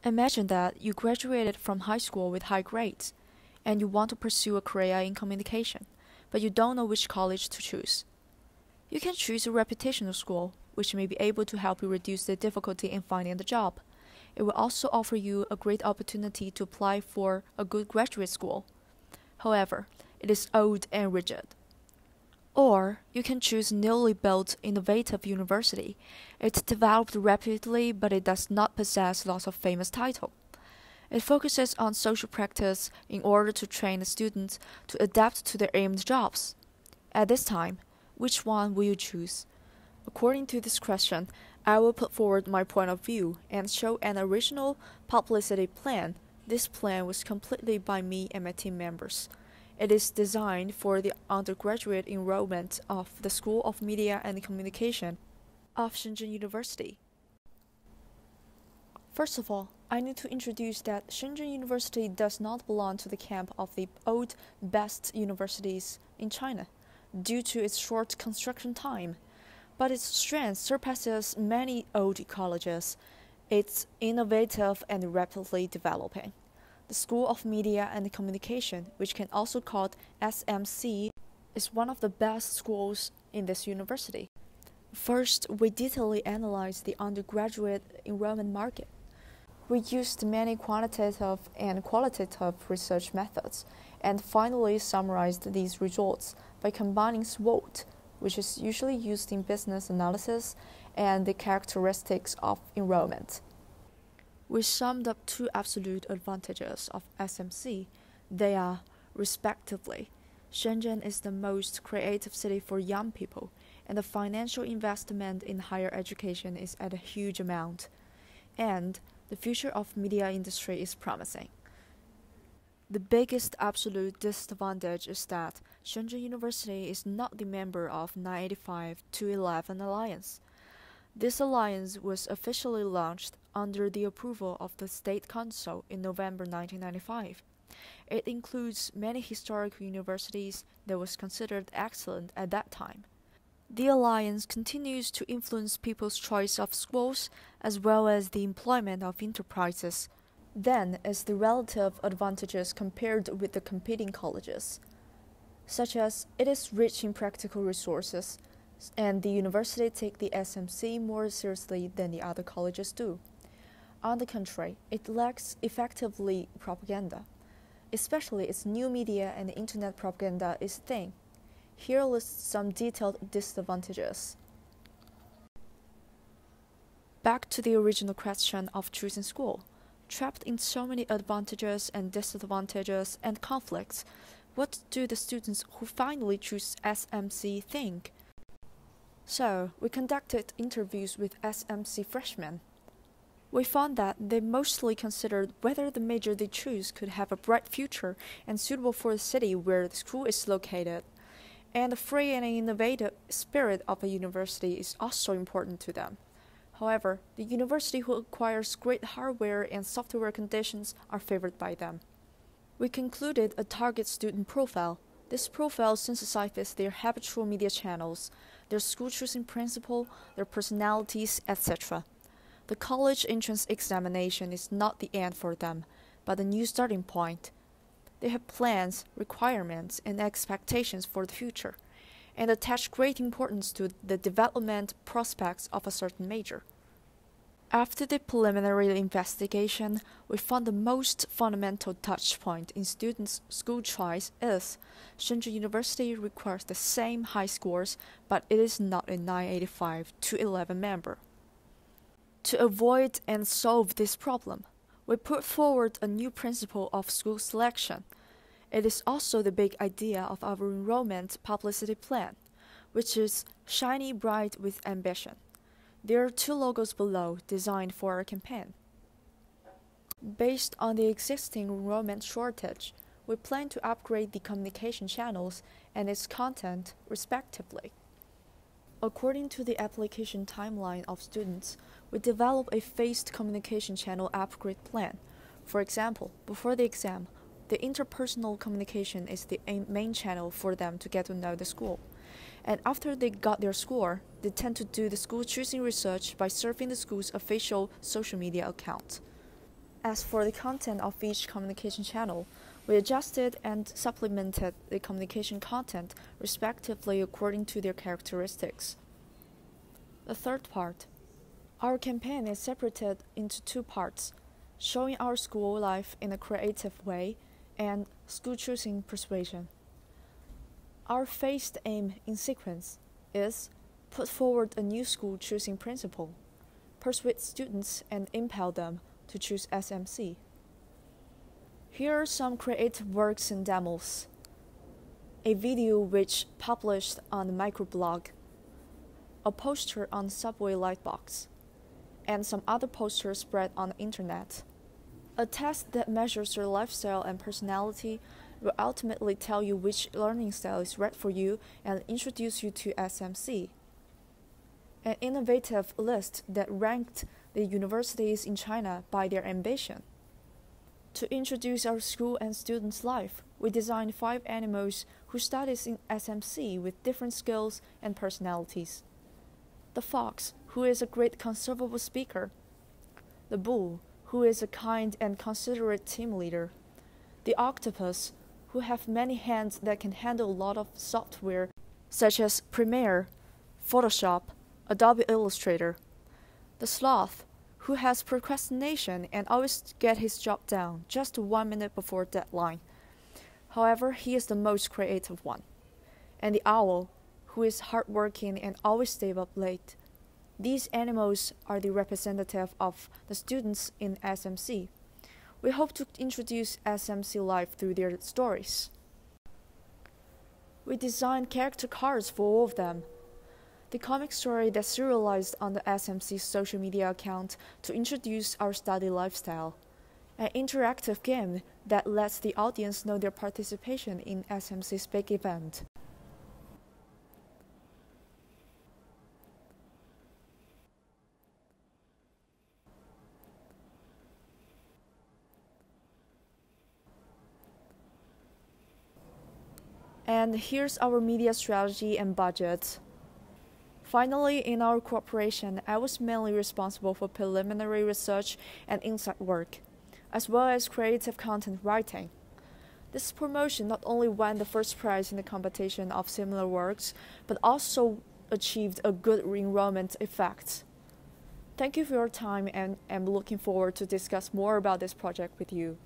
Imagine that you graduated from high school with high grades, and you want to pursue a career in communication, but you don't know which college to choose. You can choose a reputational school, which may be able to help you reduce the difficulty in finding the job. It will also offer you a great opportunity to apply for a good graduate school. However, it is old and rigid. Or you can choose a newly built, innovative university. It developed rapidly, but it does not possess lots of famous titles. It focuses on social practice in order to train the students to adapt to their aimed jobs. At this time, which one will you choose? According to this question, I will put forward my point of view and show an original publicity plan. This plan was completed by me and my team members. It is designed for the undergraduate enrollment of the School of Media and Communication of Shenzhen University. First of all, I need to introduce that Shenzhen University does not belong to the camp of the old best universities in China due to its short construction time, but its strength surpasses many old colleges. It's innovative and rapidly developing. The School of Media and Communication, which can also called SMC, is one of the best schools in this university. First, we detailedly analyzed the undergraduate enrollment market. We used many quantitative and qualitative research methods, and finally summarized these results by combining SWOT, which is usually used in business analysis, and the characteristics of enrollment. We summed up two absolute advantages of SMC. They are, respectively, Shenzhen is the most creative city for young people, and the financial investment in higher education is at a huge amount, and the future of media industry is promising. The biggest absolute disadvantage is that Shenzhen University is not the member of 985-11 Alliance. This alliance was officially launched under the approval of the State Council in November 1995. It includes many historical universities that was considered excellent at that time. The alliance continues to influence people's choice of schools as well as the employment of enterprises. Then is the relative advantages compared with the competing colleges, such as it is rich in practical resources, and the university take the SMC more seriously than the other colleges do. On the contrary, it lacks effectively propaganda, especially its new media and internet propaganda is thin. Here lists some detailed disadvantages. Back to the original question of choosing school. Trapped in so many advantages and disadvantages and conflicts, what do the students who finally choose SMC think? So, we conducted interviews with SMC freshmen. We found that they mostly considered whether the major they choose could have a bright future and suitable for the city where the school is located. And the free and innovative spirit of a university is also important to them. However, the university who acquires great hardware and software conditions are favored by them. We concluded a target student profile. This profile synthesizes their habitual media channels, their school choosing principle, their personalities, etc. The college entrance examination is not the end for them, but a new starting point. They have plans, requirements, and expectations for the future, and attach great importance to the development prospects of a certain major. After the preliminary investigation, we found the most fundamental touch point in students' school choice is Shenzhen University requires the same high scores, but it is not a 985-11 member. To avoid and solve this problem, we put forward a new principle of school selection. It is also the big idea of our enrollment publicity plan, which is shiny bright with ambition. There are two logos below designed for our campaign. Based on the existing enrollment shortage, we plan to upgrade the communication channels and its content respectively. According to the application timeline of students, we develop a phased communication channel upgrade plan. For example, before the exam, the interpersonal communication is the main channel for them to get to know the school. And after they got their score, they tend to do the school choosing research by surfing the school's official social media account. As for the content of each communication channel, we adjusted and supplemented the communication content respectively according to their characteristics. The third part. Our campaign is separated into two parts, showing our school life in a creative way and school choosing persuasion. Our phased aim in sequence is put forward a new school choosing principle, persuade students and impel them to choose SMC. Here are some creative works and demos. A video which published on the microblog, a poster on the subway lightbox, and some other posters spread on the internet. A test that measures your lifestyle and personality will ultimately tell you which learning style is right for you and introduce you to SMC. An innovative list that ranked the universities in China by their ambition. To introduce our school and students' life, we designed 5 animals who studies in SMC with different skills and personalities. The fox, who is a great conservable speaker. The bull, who is a kind and considerate team leader. The octopus, who have many hands that can handle a lot of software such as Premiere, Photoshop, Adobe Illustrator. The sloth, who has procrastination and always get his job done just 1 minute before deadline. However, he is the most creative one. And the owl, who is hardworking and always stay up late. These animals are the representative of the students in SMC. We hope to introduce SMC life through their stories. We designed character cards for all of them. The comic story that serialized on the SMC social media account to introduce our study lifestyle. An interactive game that lets the audience know their participation in SMC's big event. And here's our media strategy and budget. Finally, in our cooperation, I was mainly responsible for preliminary research and insight work, as well as creative content writing. This promotion not only won the first prize in the competition of similar works, but also achieved a good enrollment effect. Thank you for your time, and I'm looking forward to discuss more about this project with you.